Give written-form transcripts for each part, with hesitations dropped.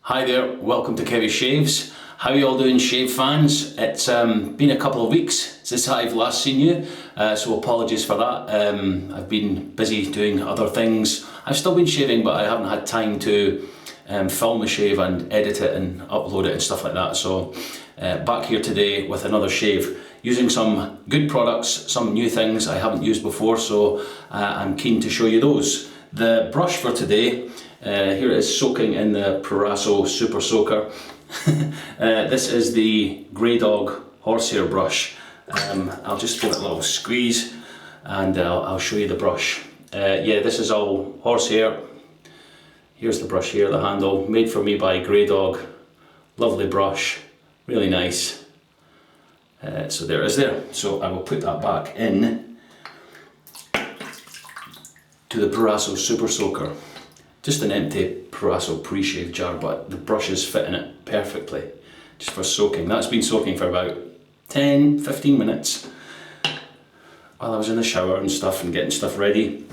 Hi there, welcome to Kevy Shaves. How are you all doing, shave fans? It's been a couple of weeks since I've last seen you, so apologies for that. I've been busy doing other things. I've still been shaving, but I haven't had time to film the shave and edit it and upload it and stuff like that. So back here today with another shave, using some good products, some new things I haven't used before, so I'm keen to show you those. The brush for today, here it is soaking in the Graydog Super Soaker. This is the Graydog Horsehair brush. I'll just give it a little squeeze and I'll show you the brush. Yeah, this is all horsehair. Here's the brush here, the handle, made for me by Graydog. Lovely brush, really nice. So there it is there. So I will put that back in to the Graydog Super Soaker. Just an empty Graydog pre-shave jar, but the brushes fit in it perfectly, just for soaking. That's been soaking for about 10-15 minutes while I was in the shower and stuff and getting stuff ready.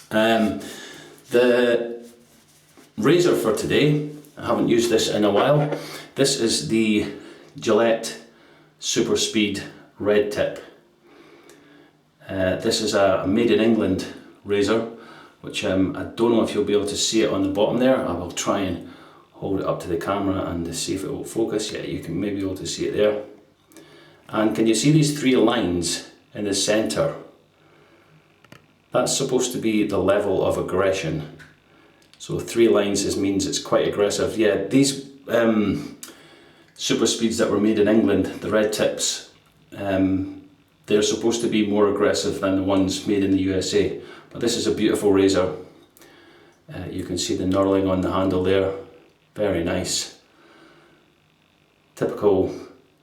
The razor for today, I haven't used this in a while. This is the Gillette Superspeed red tip. This is a made in England razor, which I don't know if you'll be able to see it on the bottom there. I will try and hold it up to the camera and see if it will focus. Yeah, you can maybe be able to see it there. And can you see these three lines in the centre? That's supposed to be the level of aggression. So 3 lines means it's quite aggressive. Yeah, these super speeds that were made in England, the red tips, they're supposed to be more aggressive than the ones made in the USA. But this is a beautiful razor. You can see the knurling on the handle there. Very nice. Typical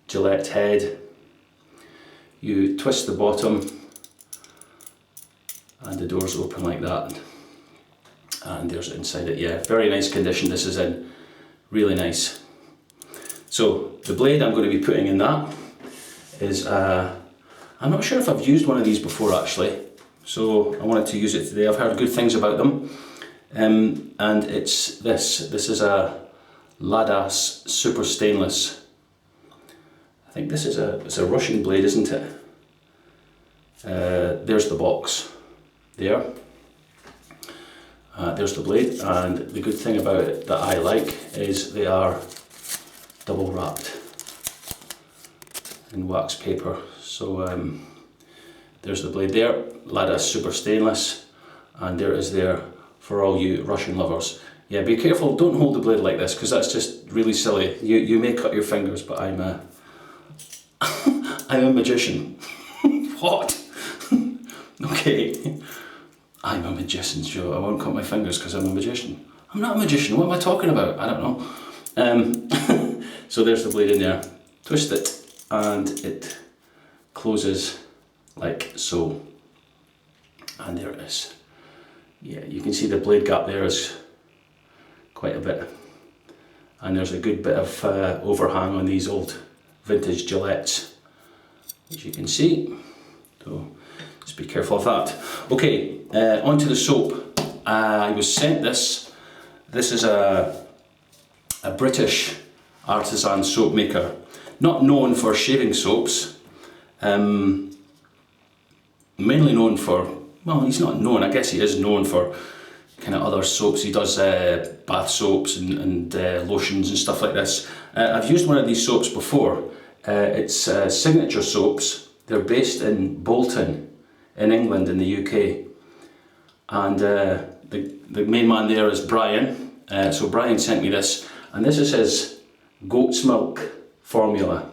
Gillette head. You twist the bottom and the doors open like that. And there's it inside it. Yeah, very nice condition this is in. Really nice. So the blade I'm going to be putting in that is, I'm not sure if I've used one of these before actually. So I wanted to use it today. I've heard good things about them. And it's this. This is a Ladas Super Stainless. I think this is it's a Russian blade, isn't it? There's the box there. There's the blade, and the good thing about it that I like is they are double wrapped in wax paper. So there's the blade there, Ladas Super Stainless, and there is there for all you Russian lovers. Yeah, be careful, don't hold the blade like this, because that's just really silly. You may cut your fingers, but I'm a I'm a magician. What? Okay, I'm a magician, Joe. I won't cut my fingers because I'm a magician. I'm not a magician, what am I talking about? I don't know. So there's the blade in there. Twist it, and it closes like so, and there it is. Yeah, you can see the blade gap there is quite a bit, and there's a good bit of overhang on these old vintage Gillettes, which you can see, so just be careful of that. Okay, onto the soap. I was sent this. This is a British artisan soap maker, not known for shaving soaps, mainly known for, well, he's not known, I guess he is known for kind of other soaps. He does bath soaps and lotions and stuff like this. I've used one of these soaps before. It's Signature Soaps. They're based in Bolton in England in the UK, and the main man there is Brian. So Brian sent me this, and this is his goat's milk formula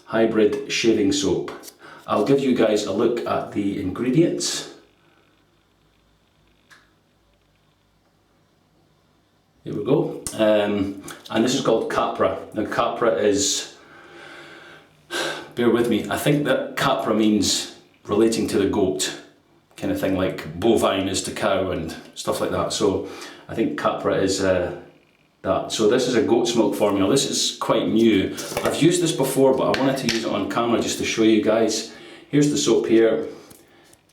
hybrid shaving soap. I'll give you guys a look at the ingredients. Here we go. And this is called Capra. Now Capra is, bear with me, I think that Capra means relating to the goat, kind of thing, like bovine is to cow and stuff like that. So I think Capra is that. So this is a goat's milk formula. This is quite new. I've used this before, but I wanted to use it on camera just to show you guys. Here's the soap here.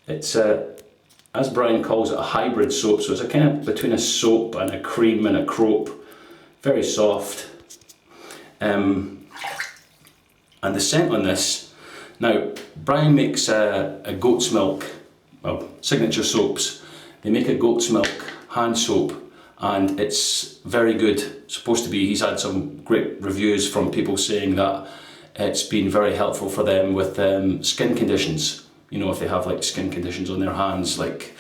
It's as Brian calls it, a hybrid soap. So it's a kind of between a soap and a cream and a croap. very soft. And the scent on this, now Brian makes a goat's milk, well, signature soaps. They make a goat's milk hand soap, and it's very good. It's supposed to be, he's had some great reviews from people saying that it's been very helpful for them with skin conditions. You know, if they have like skin conditions on their hands, like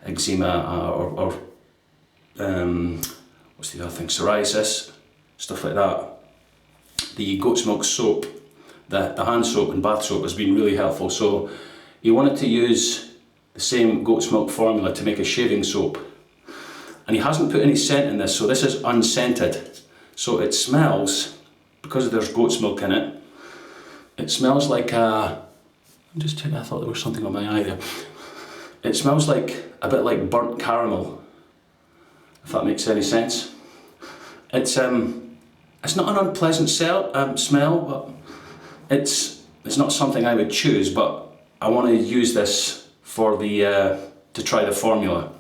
eczema or what's the other thing, psoriasis, stuff like that. The goat's milk soap, the hand soap and bath soap has been really helpful. So he wanted to use the same goat's milk formula to make a shaving soap. And he hasn't put any scent in this, so this is unscented. So it smells, because there's goat's milk in it, it smells like I'm just checking, I thought there was something on my eye there. It smells like a bit like burnt caramel, if that makes any sense. It's not an unpleasant smell, but it's not something I would choose, but I want to use this for the to try the formula.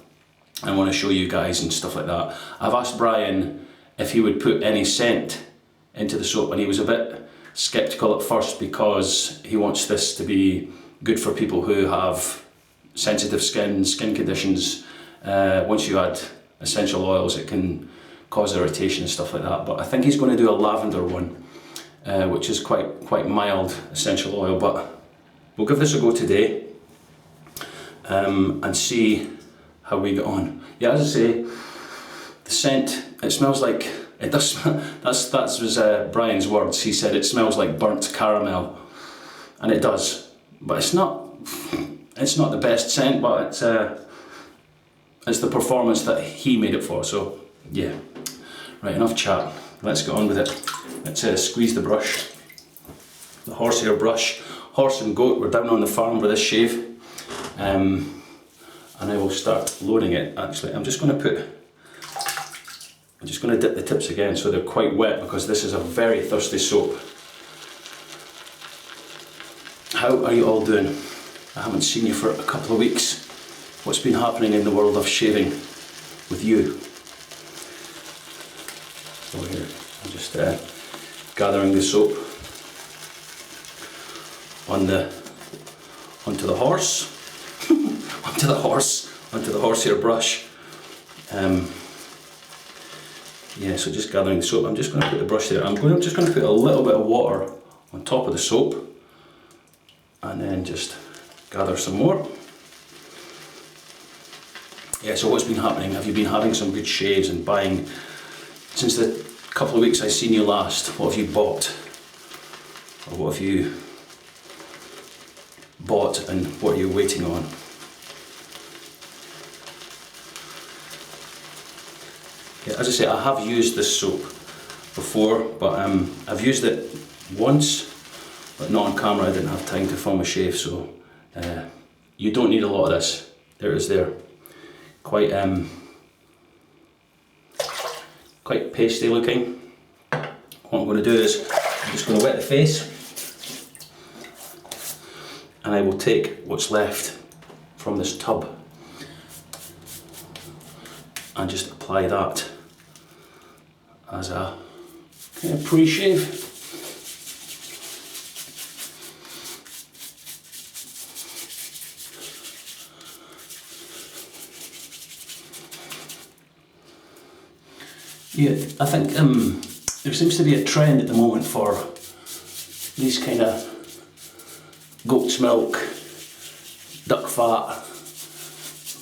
I want to show you guys and stuff like that. I've asked Brian if he would put any scent into the soap, and he was a bit skeptical at first because he wants this to be good for people who have sensitive skin conditions. Once you add essential oils, it can cause irritation and stuff like that. But I think he's going to do a lavender one, which is quite mild essential oil. But we'll give this a go today and see how we get on. Yeah, as I say, the scent, it smells like, it does smell, that was Brian's words. He said it smells like burnt caramel, and it does. But it's not the best scent, but it's the performance that he made it for. So yeah, right, enough chat. Let's get on with it. Let's squeeze the brush, the horsehair brush. Horse and goat, we're down on the farm with this shave. And I will start loading it. Actually, I'm just going to dip the tips again so they're quite wet, because this is a very thirsty soap. How are you all doing? I haven't seen you for a couple of weeks. What's been happening in the world of shaving with you? Over here, I'm just gathering the soap onto the horse. onto the horsehair brush. Yeah, so just gathering the soap. I'm just going to put the brush there. I'm just going to put a little bit of water on top of the soap, and then just gather some more. Yeah, so what's been happening? Have you been having some good shaves and buying? Since the couple of weeks I seen you last, what have you bought? Or what have you bought, and what are you waiting on? Yeah, as I say, I have used this soap before, but I've used it once, but not on camera. I didn't have time to film a shave, so you don't need a lot of this. There it is there. Quite pasty looking. What I'm going to do is, I'm just going to wet the face, and I will take what's left from this tub and just apply that as a kind of pre-shave. Yeah, I think there seems to be a trend at the moment for these kind of goat's milk, duck fat,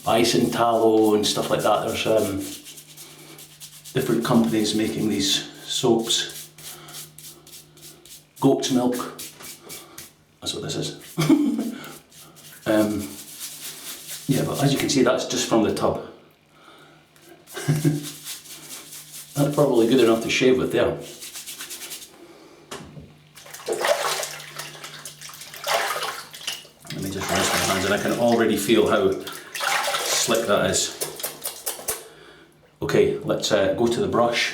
bison tallow and stuff like that. There's different companies making these soaps. Goat's milk, that's what this is. Yeah, but as you can see, that's just from the tub. That's probably good enough to shave with there. Let me just rinse my hands, and I can already feel how slick that is. Okay, let's go to the brush.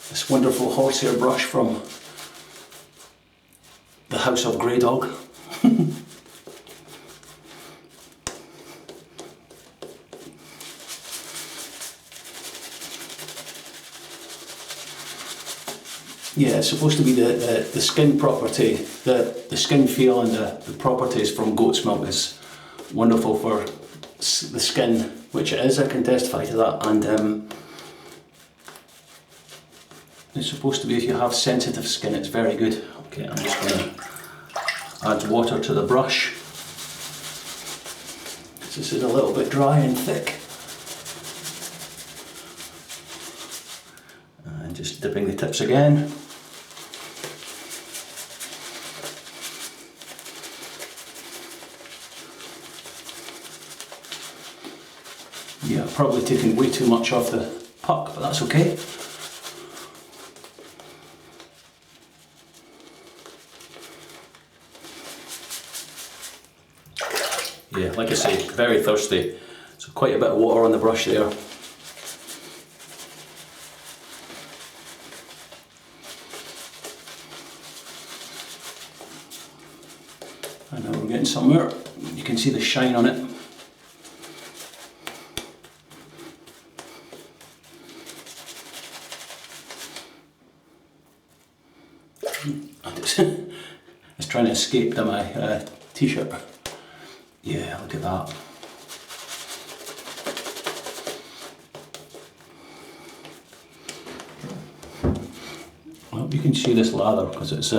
This wonderful horsehair brush from the house of Graydog. Yeah, it's supposed to be the skin property, the skin feel and the properties from goat's milk is wonderful for the skin, which it is, I can testify to that, and it's supposed to be, if you have sensitive skin, it's very good. Okay, I'm just going to add water to the brush. This is a little bit dry and thick. And just dipping the tips again. Yeah, I've probably taken way too much off the puck, but that's okay. Yeah, like I say, very thirsty. So quite a bit of water on the brush there. And now we're getting somewhere. You can see the shine on it. It's trying to escape to my t-shirt. Yeah, look at that. I hope you can see this lather because it's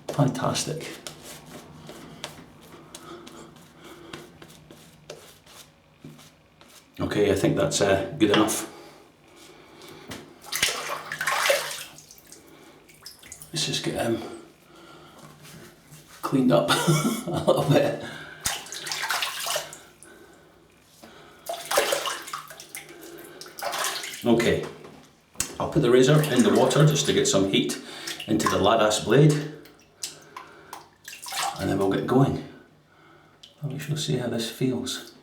fantastic. Okay, I think that's good enough. Let's just get cleaned up a little bit. Okay, I'll put the razor in the water just to get some heat into the Ladas blade, and then we'll get going. And we shall see how this feels.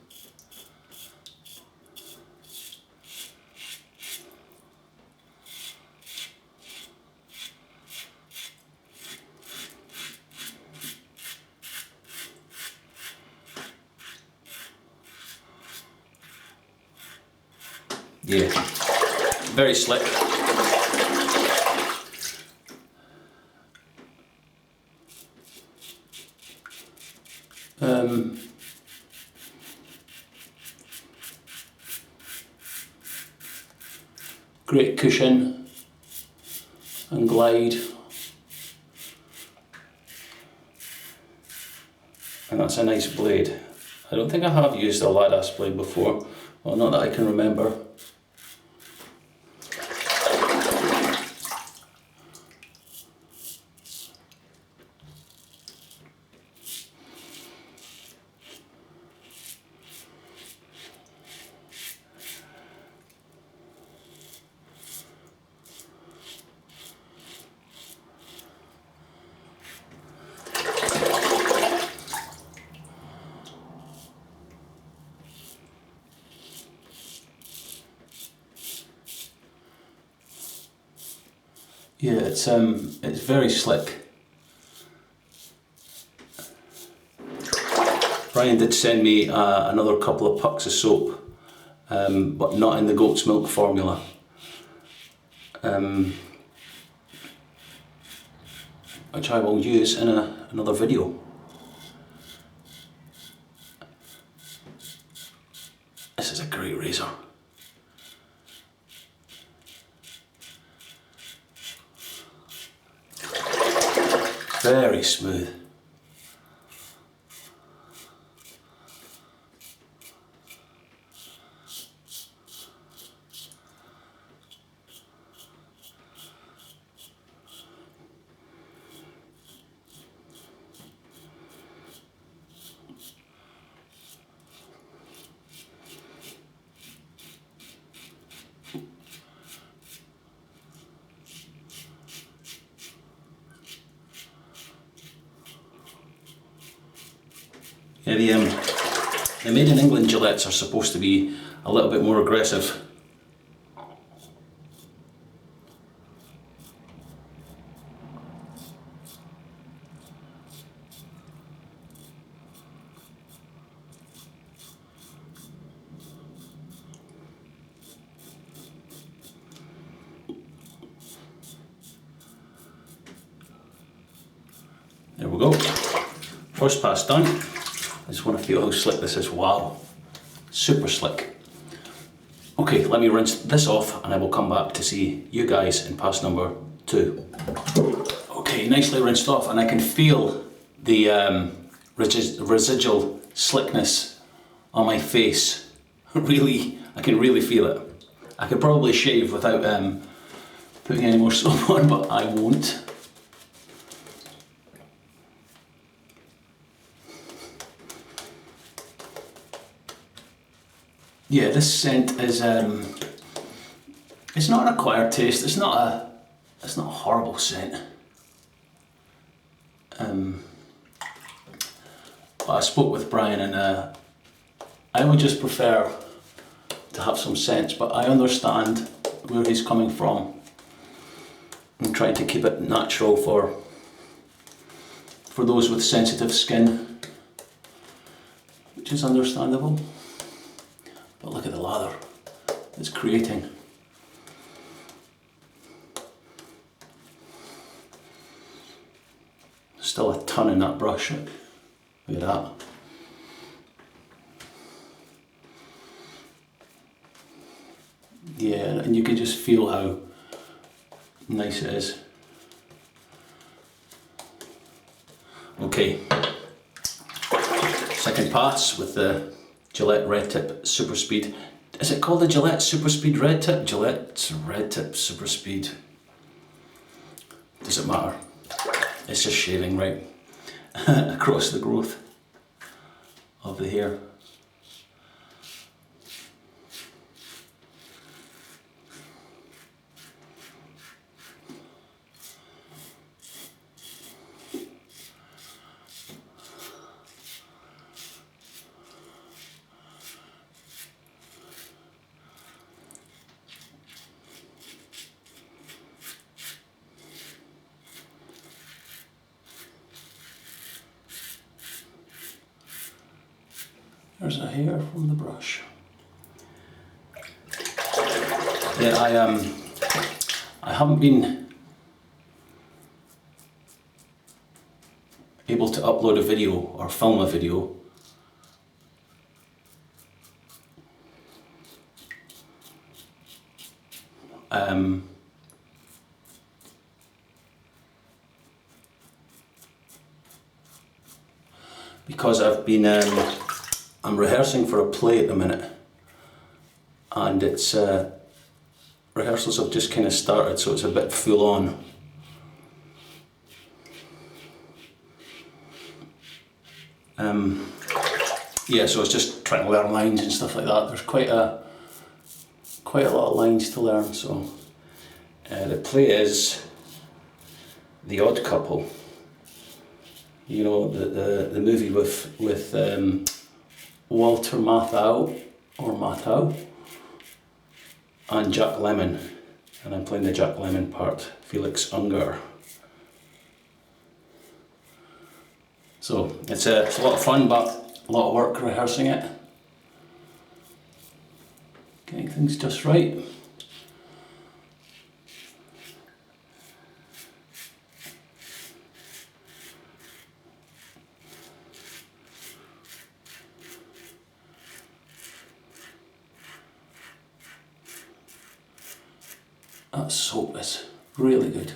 Yeah, very slick. Great cushion and glide, and that's a nice blade. I don't think I have used a Ladas blade before, well, not that I can remember. Yeah, it's very slick. Brian did send me another couple of pucks of soap, but not in the goat's milk formula. Which I will use in another video. This is a great razor. Very smooth. Yeah, the made in England Gillettes are supposed to be a little bit more aggressive. we go. First pass done. I just want to feel how slick this is. Wow, super slick. Okay, let me rinse this off and I will come back to see you guys in pass number 2. Okay, nicely rinsed off, and I can feel the residual slickness on my face. Really, I can really feel it. I could probably shave without putting any more soap on, but I won't. Yeah, this scent is it's not an acquired taste. It's not a horrible scent. But I spoke with Brian, and I would just prefer to have some scents, but I understand where he's coming from. I'm trying to keep it natural for those with sensitive skin, which is understandable. But look at the lather it's creating. Still a ton in that brush. Look at that. Yeah, and you can just feel how nice it is. Okay, second pass with the Gillette Red Tip Superspeed. Is it called the Gillette Superspeed Red Tip? Gillette Red Tip Superspeed. Does it matter? It's just shaving right across the growth of the hair. There's a hair from the brush. Yeah, I haven't been able to upload a video or film a video because I've been I'm rehearsing for a play at the minute, and it's rehearsals have just kind of started, so it's a bit full on. Yeah, so it's just trying to learn lines and stuff like that. There's quite a lot of lines to learn. So the play is The Odd Couple. You know, the movie with Walter Matthau and Jack Lemmon, and I'm playing the Jack Lemmon part, Felix Unger. So it's a lot of fun, but a lot of work rehearsing it, getting things just right. That soap is really good.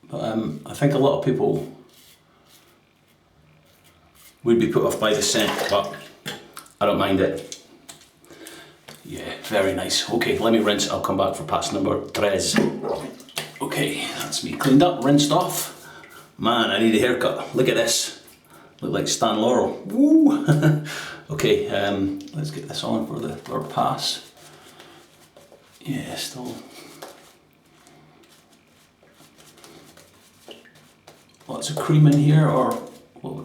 But I think a lot of people would be put off by the scent, but I don't mind it. Yeah, very nice. Okay, let me rinse. I'll come back for pass number 3. Okay, that's me cleaned up, rinsed off. Man, I need a haircut. Look at this. Look like Stan Laurel. Woo! Okay, let's get this on for the third pass. Yeah, still lots of cream in here, or well,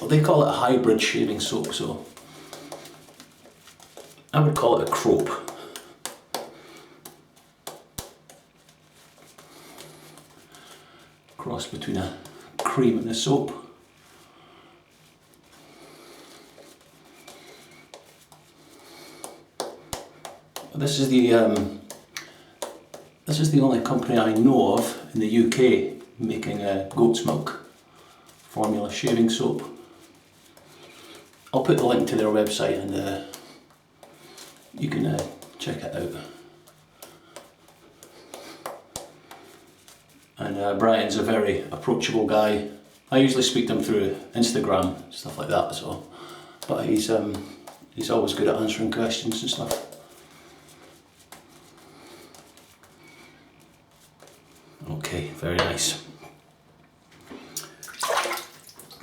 they call it a hybrid shaving soap, so I would call it a crope. Cross between a cream and a soap. This is the This is the only company I know of in the UK making goat's milk formula shaving soap. I'll put the link to their website and you can check it out. And Brian's a very approachable guy. I usually speak to him through Instagram, stuff like that. So, but he's always good at answering questions and stuff. Okay, very nice.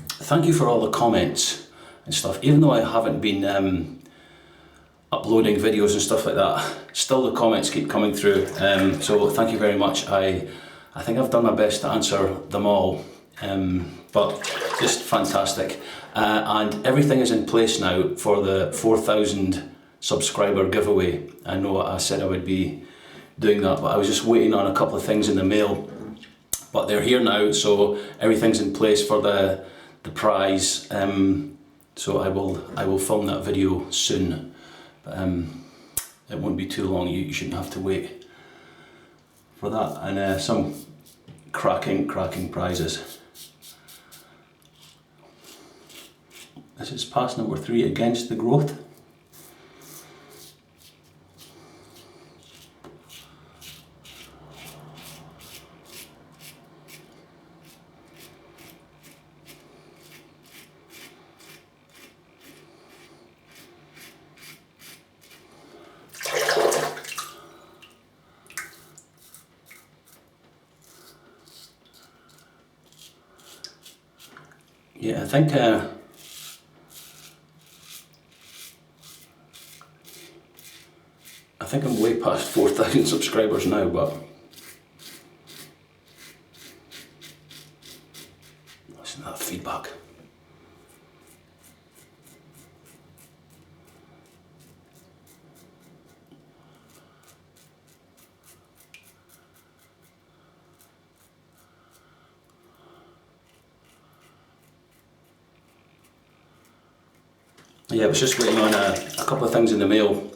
Thank you for all the comments and stuff. Even though I haven't been uploading videos and stuff like that, still the comments keep coming through. So thank you very much. I think I've done my best to answer them all. But just fantastic. And everything is in place now for the 4,000 subscriber giveaway. I know I said I would be doing that, but I was just waiting on a couple of things in the mail. But they're here now, so everything's in place for the prize. So I will film that video soon. But, it won't be too long. You shouldn't have to wait for that. And some cracking prizes. This is pass number 3 against the growth. Yeah, I think I'm way past 4,000 subscribers now, but listen to that feedback. Yeah, I was just waiting on a couple of things in the mail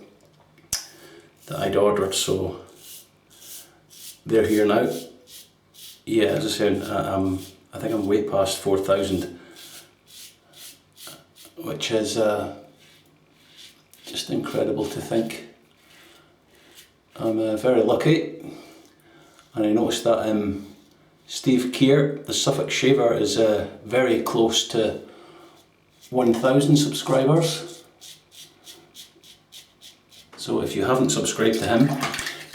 that I'd ordered, so they're here now. Yeah, as I said, I think I'm way past 4,000, which is just incredible to think. I'm very lucky, and I noticed that Steve Keir, the Suffolk shaver, is very close to 1,000 subscribers. So if you haven't subscribed to him,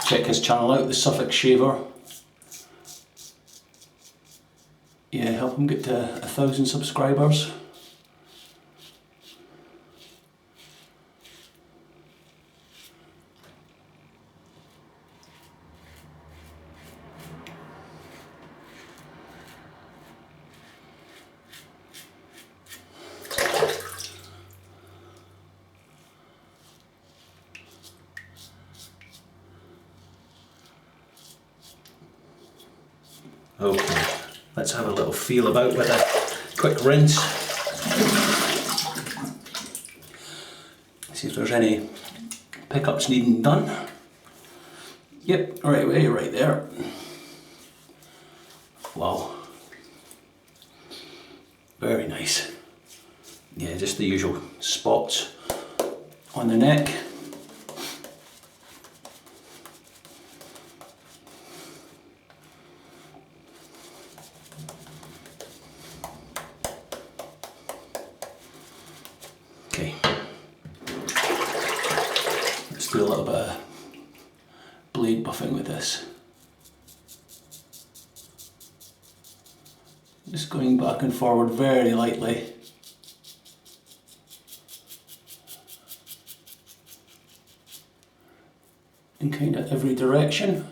check his channel out, the Suffolk Shaver. Yeah, help him get to 1,000 subscribers. Okay, let's have a little feel about with a quick rinse. See if there's any pickups needing done. Yep, right away, right there. Wow. Very nice. Yeah, just the usual spots on the neck. Okay, let's do a little bit of blade buffing with this. Just going back and forward very lightly. In kind of every direction.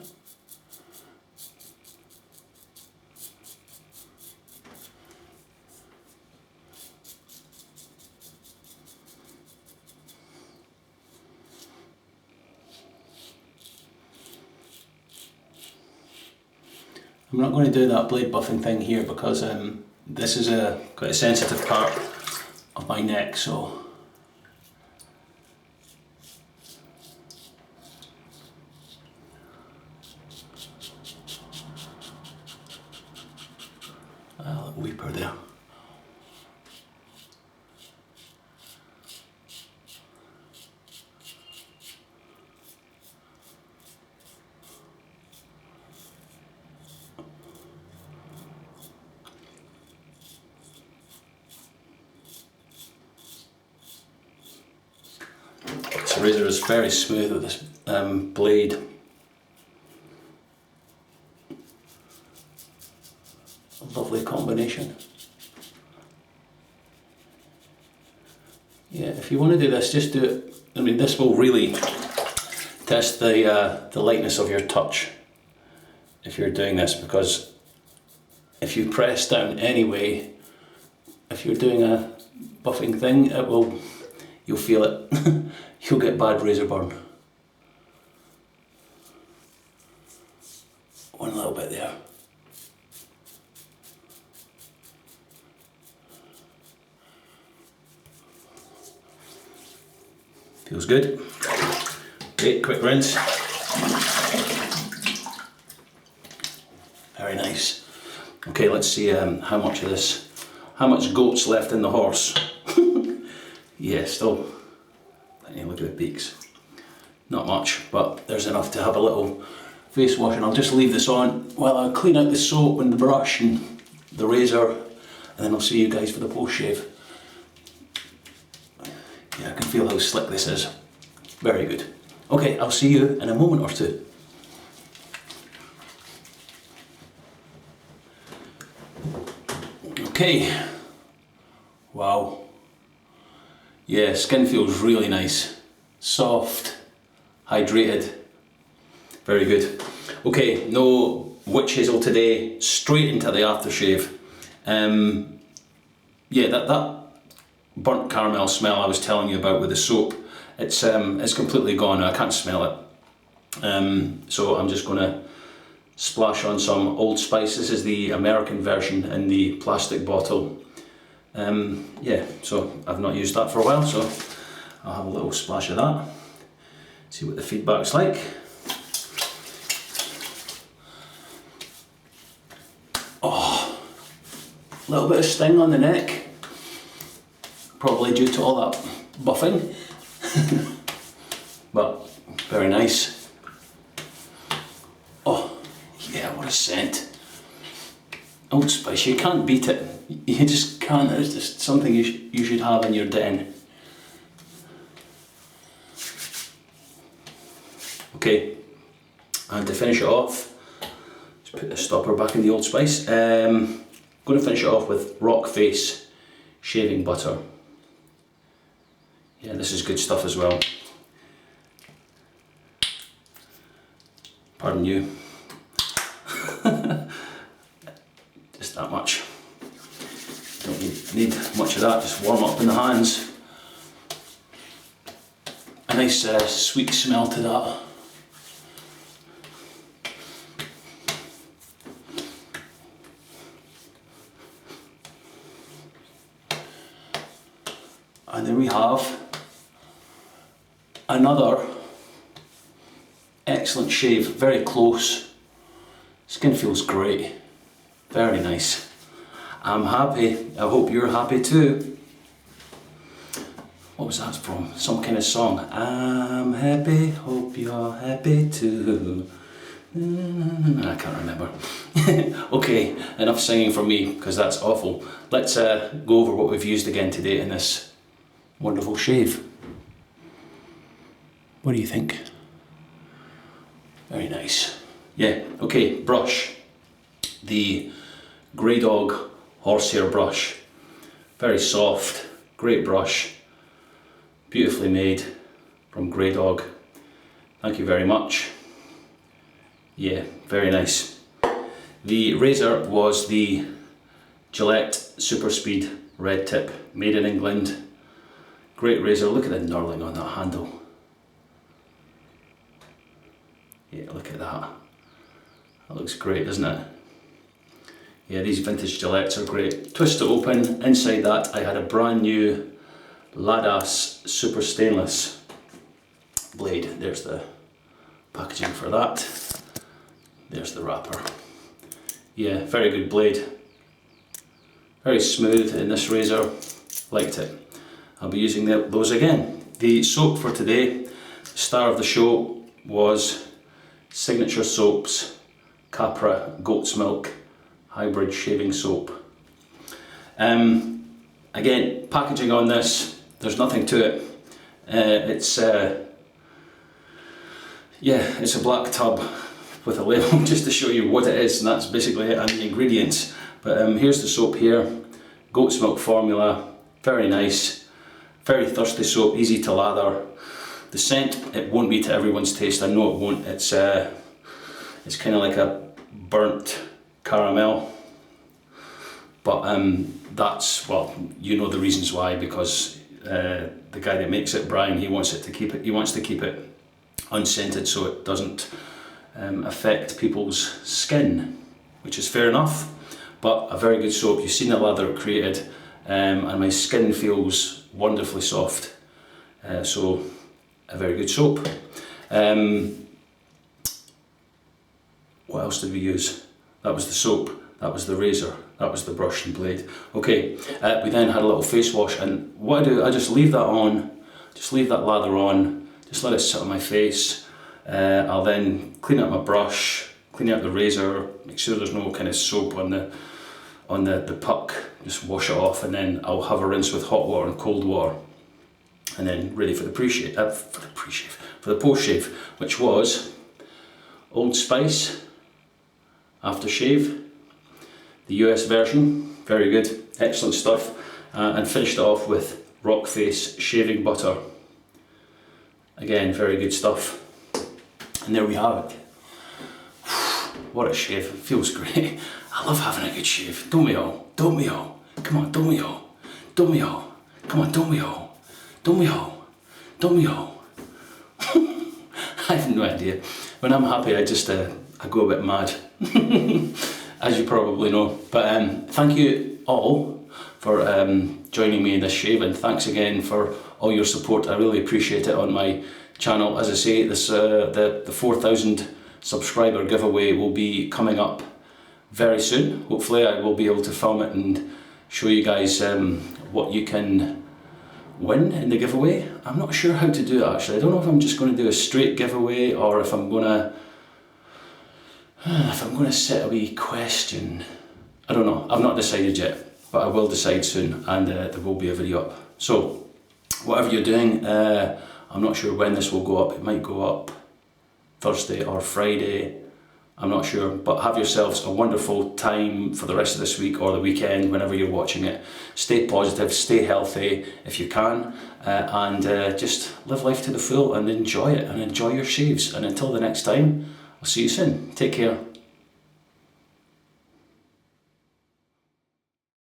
I'm not going to do that blade buffing thing here because this is quite a sensitive part of my neck, so A little weeper there. This razor is very smooth with this blade. A lovely combination. Yeah, if you want to do this, just do it. I mean, this will really test the lightness of your touch if you're doing this, because if you press down anyway, if you're doing a buffing thing, you'll feel it. You'll get bad razor burn. One little bit there. Feels good. Great, quick rinse. Very nice. Okay, let's see how much goat's left in the horse. Yeah, still plenty. Look at the peaks. Not much, but there's enough to have a little face wash, and I'll just leave this on while I clean out the soap and the brush and the razor, and then I'll see you guys for the post shave. Yeah, I can feel how slick this is. Very good. Okay, I'll see you in a moment or two. Okay. Wow. Yeah, skin feels really nice. Soft, hydrated. Very good. Okay, no witch hazel today. Straight into the aftershave. Yeah, that burnt caramel smell I was telling you about with the soap, it's completely gone. I can't smell it. So I'm just gonna splash on some Old Spice. This is the American version in the plastic bottle. Yeah, so I've not used that for a while, so I'll have a little splash of that. See what the feedback's like. Oh, a little bit of sting on the neck. Probably due to all that buffing. But very nice. Oh, yeah, what a scent. Old Spice, you can't beat it. You just can't. It's just something you should have in your den. Okay, and to finish it off, let's put the stopper back in the Old Spice. I'm going to finish it off with Rockface shaving butter. Yeah, this is good stuff as well. Pardon you. Just that much. Don't need much of that, just warm up in the hands. A nice sweet smell to that. And then we have another excellent shave, very close. Skin feels great, very nice. I'm happy, I hope you're happy too. What was that from? Some kind of song. I'm happy, hope you're happy too. I can't remember. Okay, enough singing from me, because that's awful. Let's go over what we've used again today in this wonderful shave. What do you think? Very nice. Yeah, okay, brush. The Graydog Horsehair brush. Very soft, great brush. Beautifully made from Graydog. Thank you very much. Yeah, very nice. The razor was the Gillette Superspeed red tip, made in England. Great razor. Look at the knurling on that handle. Yeah, look at that. That looks great, doesn't it? Yeah, these vintage Gillettes are great. Twist to open. Inside that I had a brand new Ladas Super Stainless blade. There's the packaging for that. There's the wrapper. Yeah, very good blade. very smooth in this razor, liked it. I'll be using those again. The soap for today, the star of the show, was Signature Soaps Capra Goat's Milk Hybrid Shaving Soap. Again, packaging on this, there's nothing to it. It's a black tub with a label just to show you what it is, and that's basically it, and the ingredients. But here's the soap here, goat's milk formula, very nice, very thirsty soap, easy to lather. The scent, it won't be to everyone's taste, I know it won't. It's kind of like a burnt caramel, but that's, well, you know the reasons why, because the guy that makes it, Brian, he wants to keep it unscented so it doesn't affect people's skin, which is fair enough. But a very good soap. You've seen the lather it created, and my skin feels wonderfully soft. So a very good soap. What else did we use? That was the soap, that was the razor, that was the brush and blade. Okay, we then had a little face wash, and what I do, I just leave that on, just leave that lather on, just let it sit on my face. I'll then clean out my brush, clean out the razor, make sure there's no kind of soap on the puck, just wash it off, and then I'll have a rinse with hot water and cold water, and then ready for the for the post shave, which was Old Spice Aftershave, the US version, very good, excellent stuff, and finished it off with Rockface shaving butter. Again, very good stuff. And there we have it. What a shave, it feels great. I love having a good shave, don't we all? Don't we all? Come on, don't we all? Don't we all? Come on, don't we all? Don't we all? Don't we all? I have no idea. When I'm happy, I go a bit mad, as you probably know. But thank you all for joining me in this shave, and thanks again for all your support. I really appreciate it on my channel. As I say, this the 4,000 subscriber giveaway will be coming up very soon. Hopefully I will be able to film it and show you guys what you can win in the giveaway. I'm not sure how to do it actually. I don't know if I'm just going to do a straight giveaway or if I'm going to set a wee question. I don't know, I've not decided yet, but I will decide soon, and there will be a video up. So whatever you're doing, I'm not sure when this will go up. It might go up Thursday or Friday, I'm not sure, but have yourselves a wonderful time for the rest of this week or the weekend, whenever you're watching it. Stay positive, stay healthy if you can, and just live life to the full and enjoy it, and enjoy your shaves. And until the next time, I'll see you soon. Take care.